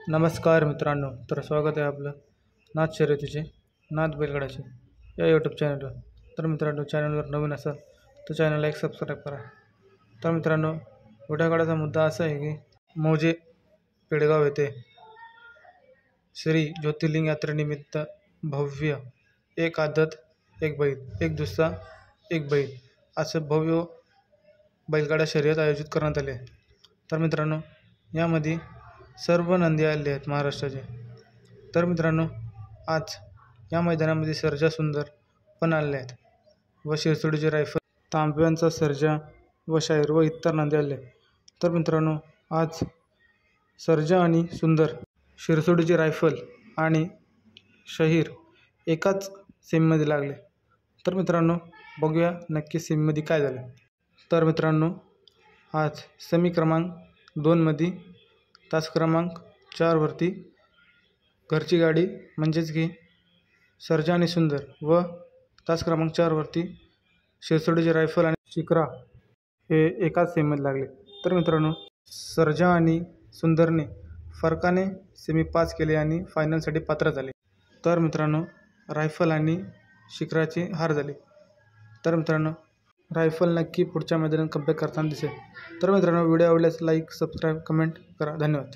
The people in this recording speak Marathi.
नमस्कार मित्रांनो, तर स्वागत आहे आपलं नाथ शर्यतीचे नाथ बैलगाड्याचे या यूट्यूब चॅनलवर। तर मित्रांनो, चॅनलवर नवीन असाल तर चॅनलला एक सबस्क्राईब करा। तर मित्रांनो, व्हिडिओ काढायचा मुद्दा असा आहे की मौजे पेडगाव येथे श्री ज्योतिर्लिंग यात्रेनिमित्त भव्य एक आदत एक बैल एक दुसरा एक बैल असं भव्य बैलगाडा शर्यत आयोजित करण्यात आले। तर मित्रांनो, यामध्ये सर्व नंदी आलेले आहेत महाराष्ट्राचे। तर मित्रांनो, आज या मैदानामध्ये सर्जा सुंदर पण आलेले आहेत व शिरसोडीचे रायफल, तांब्यांचा सर्जा व शाहीर व इतर नंदी आले। तर मित्रांनो, आज सर्जा आणि सुंदर, शिरसोडीचे रायफल आणि शाहीर एकाच सेमीमध्ये लागले। तर मित्रांनो, बघूया नक्की सेमीमध्ये काय झालं। तर मित्रांनो, आज सेमी क्रमांक 2 मध्ये तास क्रमांक 4 वरती घरची गाडी म्हणजेच की सर्जा आणि सुंदर व तास क्रमांक 4 वरती शिरसोडीचे रायफल आणि शिकरा हे एकाच सेमीमध्ये लागले। तर मित्रांनो, सर्जा आणि सुंदरने फरकाने सेमी पास केले आणि फायनलसाठी पात्र झाले। तर मित्रांनो, रायफल आणि शिखराची हार झाली। तर मित्रांनो, रायफल नक्की पुढच्या मैदानात कमबॅक करताना दिसेल। तर मित्रांनो, व्हिडिओ आवडल्यास लाईक, सबस्क्राईब, कमेंट करा। धन्यवाद।